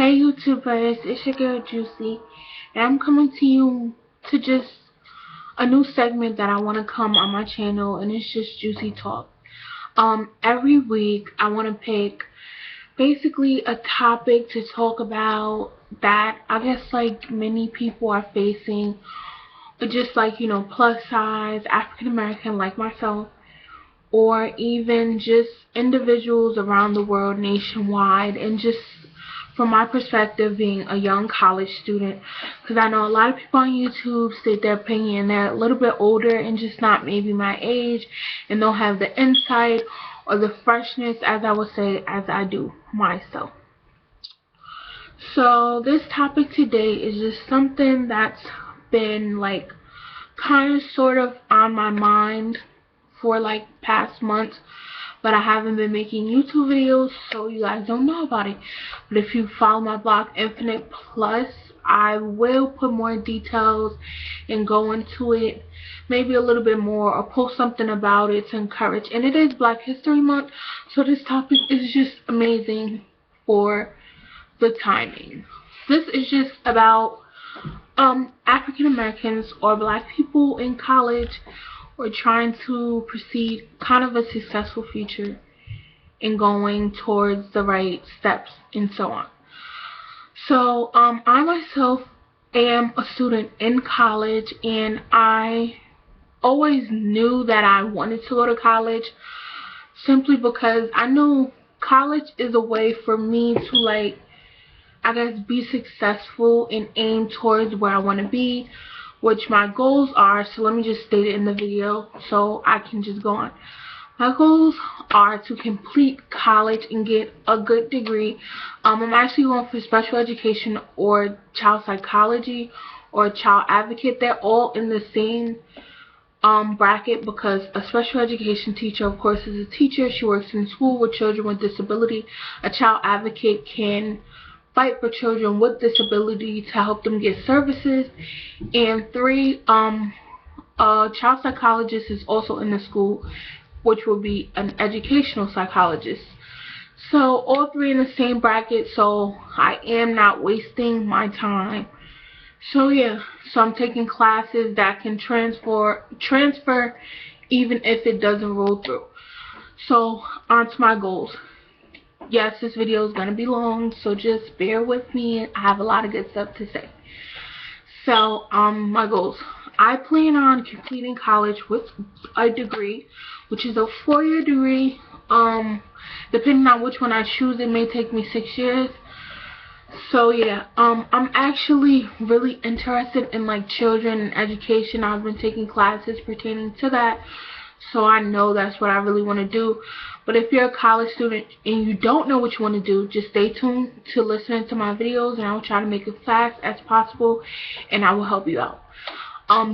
Hey YouTubers, it's your girl Juicy, and I'm coming to you to just a new segment that I want to come on my channel, and it's just Juicy Talk. Every week I want to pick basically a topic to talk about that I guess like many people are facing, or just like, plus size, African American like myself, or even just individuals around the world nationwide, and just from my perspective being a young college student, because I know a lot of people on YouTube state their opinion, they're a little bit older and just not maybe my age, and they'll have the insight or the freshness, as I would say, as I do myself. So this topic today is just something that's been like kind of sort of on my mind for like past months, but I haven't been making YouTube videos, so you guys don't know about it. But if you follow my blog Infinite Plus, I will put more details and go into it maybe a little bit more, or post something about it to encourage. And it is Black History Month, so this topic is just amazing for the timing. This is just about African Americans or Black people in college, or trying to proceed kind of a successful future and going towards the right steps and so on. So I myself am a student in college, and I always knew that I wanted to go to college, simply because I knew college is a way for me to, like, I guess, be successful and aim towards where I want to be, which my goals are. So let me just state it in the video so I can just go on. My goals are to complete college and get a good degree. I'm actually going for special education or child psychology or child advocate. They're all in the same bracket, because a special education teacher, of course, is a teacher. She works in school with children with disability. A child advocate can fight for children with disability to help them get services. And three, a child psychologist is also in the school, which will be an educational psychologist. So all three in the same bracket, so I am not wasting my time. So yeah, so I'm taking classes that can transfer even if it doesn't roll through. So on to my goals. Yes, this video is going to be long, so just bear with me. I have a lot of good stuff to say. So, my goals. I plan on completing college with a degree, which is a 4-year degree. Depending on which one I choose, it may take me 6 years. So yeah, I'm actually really interested in like children and education. I've been taking classes pertaining to that, so I know that's what I really want to do. But if you're a college student and you don't know what you want to do, just stay tuned to listening to my videos, and I will try to make it fast as possible, and I will help you out.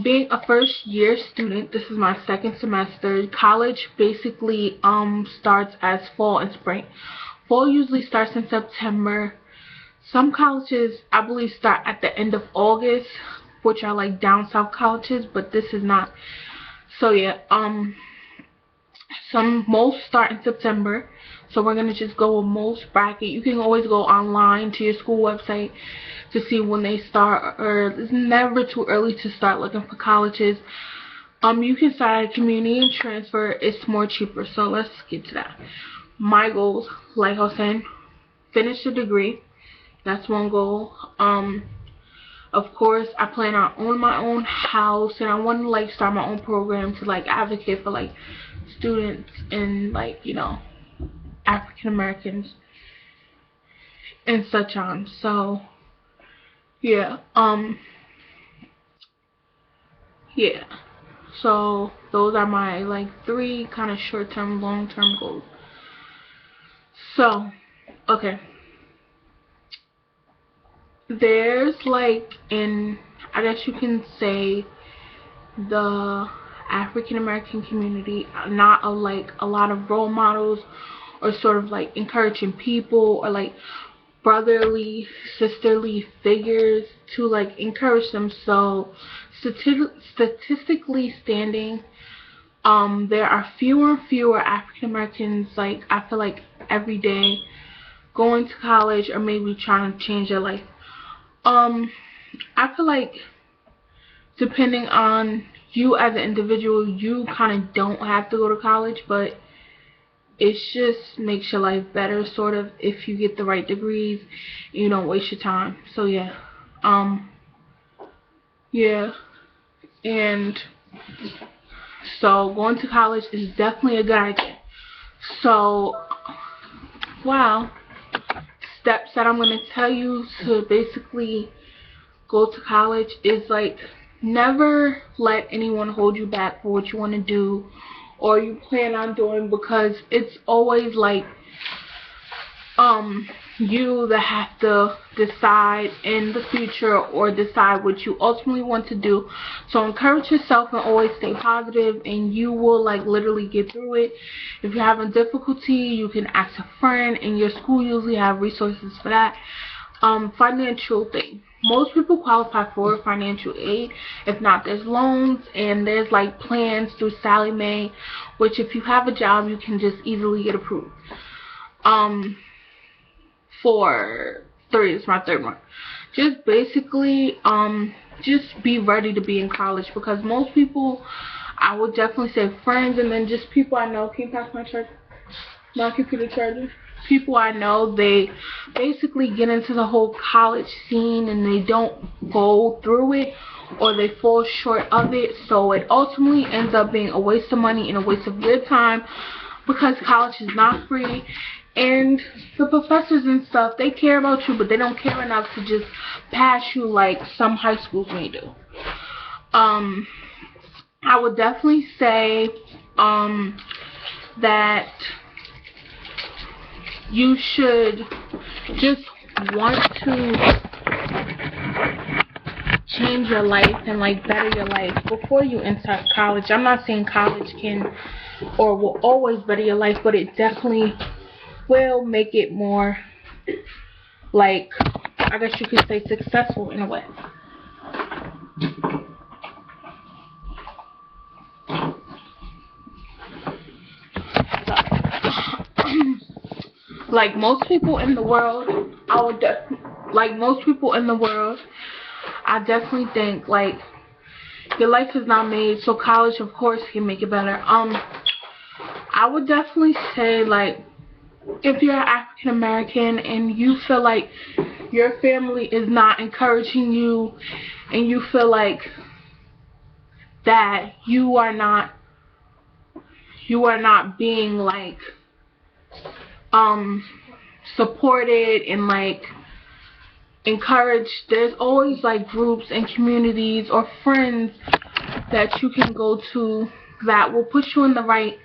Being a first year student, this is my second semester. College basically starts as fall and spring. Fall usually starts in September. Some colleges, I believe, start at the end of August, which are like down south colleges, but this is not. So yeah, most start in September, so we're gonna just go with most bracket. You can always go online to your school website to see when they start, or it's never too early to start looking for colleges. You can start at community and transfer. It's more cheaper. So let's get to that. My goals, like I was saying, finish the degree. That's one goal. Of course, I plan on owning my own house, and I want to like start my own program to like advocate for like students and like, African Americans and such on. So yeah, yeah. So those are my like 3 kind of short-term, long-term goals. So okay, there's like, in, I guess you can say, the African American community, not like a lot of role models, or sort of like encouraging people, or like brotherly, sisterly figures to like encourage them. So statistically standing, there are fewer and fewer African Americans, like I feel like every day, going to college or maybe trying to change your life. I feel like depending on you as an individual, you kind of don't have to go to college, but it just makes your life better, sort of, if you get the right degrees and you don't waste your time. So yeah, yeah, and so going to college is definitely a good idea. So, wow, steps that I'm going to tell you to basically go to college is like, never let anyone hold you back for what you want to do or you plan on doing, because it's always like you that have to decide in the future or decide what you ultimately want to do. So encourage yourself and always stay positive, and you will like literally get through it. If you're having difficulty, you can ask a friend, and your school usually have resources for that. Financial thing, most people qualify for financial aid. If not, there's loans, and there's like plans through Sally Mae, which if you have a job you can just easily get approved. For three, it's my third one. Just basically, just be ready to be in college, because most people, I would definitely say friends, and then just people I know. Can you pass my computer charger? People I know, they basically get into the whole college scene and they don't go through it, or they fall short of it, so it ultimately ends up being a waste of money and a waste of your time, because college is not free. And the professors and stuff, they care about you, but they don't care enough to just pass you like some high schools may do. I would definitely say that you should just want to change your life and like better your life before you enter college. I'm not saying college can or will always better your life, but it definitely will make it more, like, I guess you could say, successful in a way. Like most people in the world, I definitely think like your life is not made, so college of course can make it better. I would definitely say, like, if you're African American and you feel like your family is not encouraging you, and you feel like that you are not being like supported and like encouraged, there's always like groups and communities or friends that you can go to that will put you in the right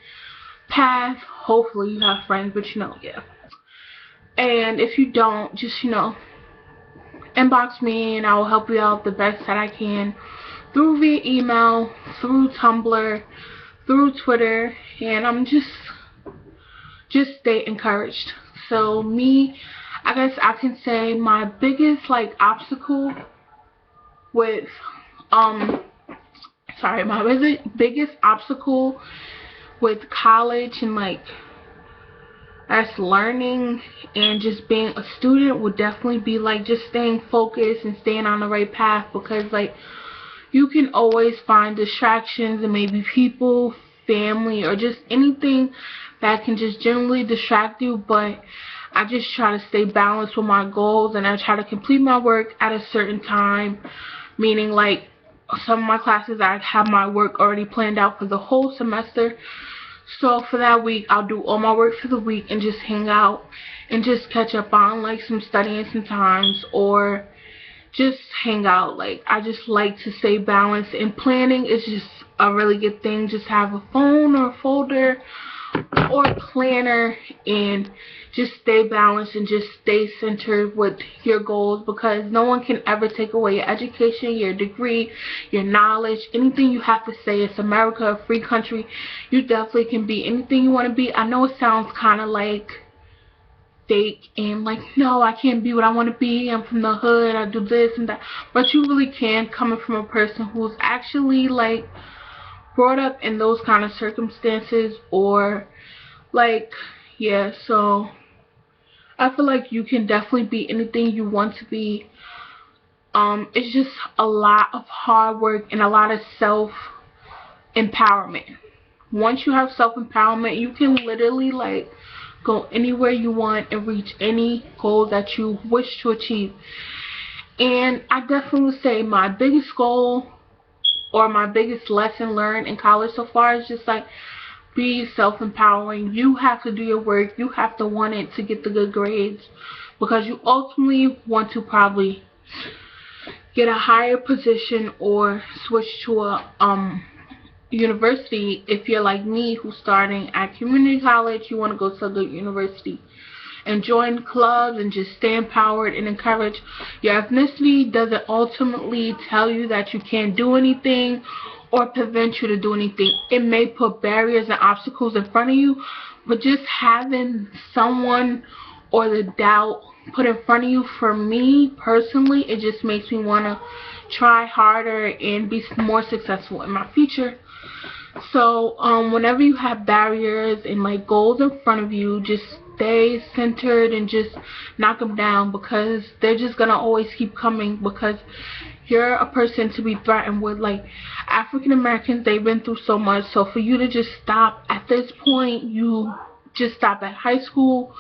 path. Hopefully you have friends, but yeah. And if you don't, just inbox me and I will help you out the best that I can, through via email, through Tumblr, through Twitter, and I'm just stay encouraged. So me, I guess I can say my biggest like obstacle with my biggest obstacle with college and like as learning and just being a student would definitely be like just staying focused and staying on the right path, because like you can always find distractions and maybe people, family, or just anything that can just generally distract you. But I just try to stay balanced with my goals, and I try to complete my work at a certain time, meaning like some of my classes I have my work already planned out for the whole semester. So for that week, I'll do all my work for the week and just hang out and just catch up on like some studying sometimes, or just hang out. Like, I just like to stay balanced, and planning is just a really good thing. Just have a phone or a folder or a planner and just stay balanced and just stay centered with your goals, because no one can ever take away your education, your degree, your knowledge, anything you have to say. It's America, a free country. You definitely can be anything you want to be. I know it sounds kind of like fake and like, no, I can't be what I want to be, I'm from the hood, I do this and that, but you really can, coming from a person who's actually like brought up in those kind of circumstances, or like, yeah. So I feel like you can definitely be anything you want to be. It's just a lot of hard work and a lot of self-empowerment. Once you have self-empowerment, you can literally like go anywhere you want and reach any goal that you wish to achieve. And I definitely would say my biggest goal or my biggest lesson learned in college so far is just like be self-empowering. You have to do your work. You have to want it to get the good grades because you ultimately want to probably get a higher position or switch to a university. If you're like me who's starting at community college, you want to go to a good university and join clubs and just stay empowered and encouraged. Your ethnicity doesn't ultimately tell you that you can't do anything or prevent you to do anything. It may put barriers and obstacles in front of you, but just having someone or the doubt put in front of you, for me personally, it just makes me want to try harder and be more successful in my future. So whenever you have barriers and like goals in front of you, just stay centered and just knock them down, because they're just gonna always keep coming, because you're a person to be threatened with. Like African Americans, they've been through so much, so for you to just stop at this point, you just stop at high school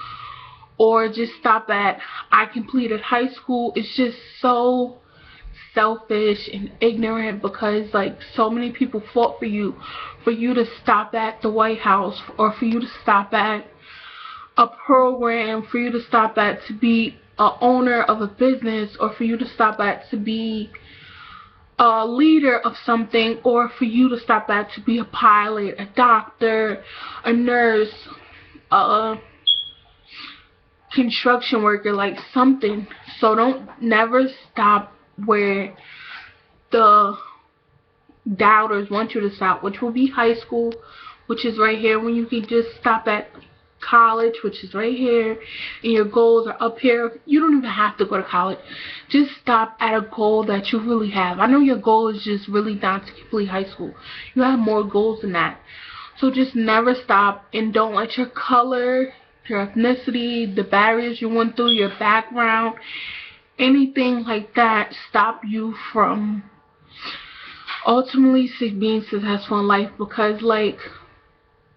or just stop at I completed high school. It's just so selfish and ignorant, because like so many people fought for you to stop at the White House, or for you to stop at a program, for you to stop at to be a owner of a business, or for you to stop at to be a leader of something, or for you to stop at to be a pilot, a doctor, a nurse, a construction worker, like something. So don't never stop where the doubters want you to stop, which will be high school, which is right here, when you can just stop at college, which is right here, and your goals are up here. You don't even have to go to college. Just stop at a goal that you really have. I know your goal is just really not to complete high school. You have more goals than that. So just never stop, and don't let your color, your ethnicity, the barriers you went through, your background, anything like that stop you from ultimately being successful in life, because like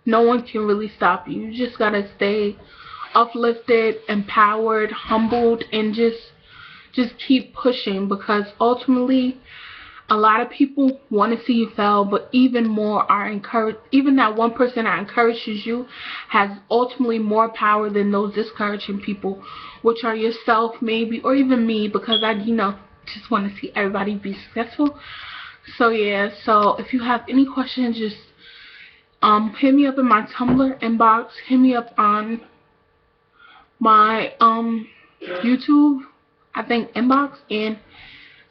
no one can really stop you. You just gotta stay uplifted, empowered, humbled, and just keep pushing, because ultimately a lot of people want to see you fail, but even more are encouraged. Even that one person that encourages you has ultimately more power than those discouraging people, which are yourself maybe, or even me, because I just want to see everybody be successful. So yeah, so if you have any questions, just hit me up in my Tumblr inbox, hit me up on my YouTube, I think, inbox, and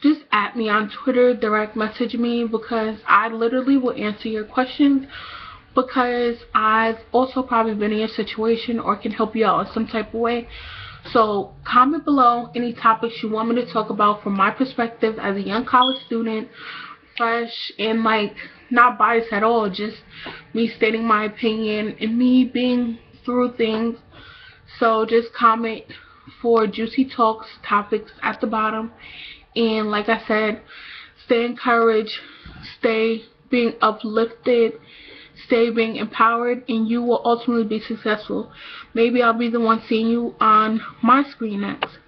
just at me on Twitter, direct message me, because I literally will answer your questions, because I've also probably been in your situation or can help you out in some type of way. So comment below any topics you want me to talk about from my perspective as a young college student, fresh and like not biased at all, just me stating my opinion and me being through things. So just comment for juicy talks topics at the bottom. And like I said, stay encouraged, stay being uplifted, stay being empowered, and you will ultimately be successful. Maybe I'll be the one seeing you on my screen next.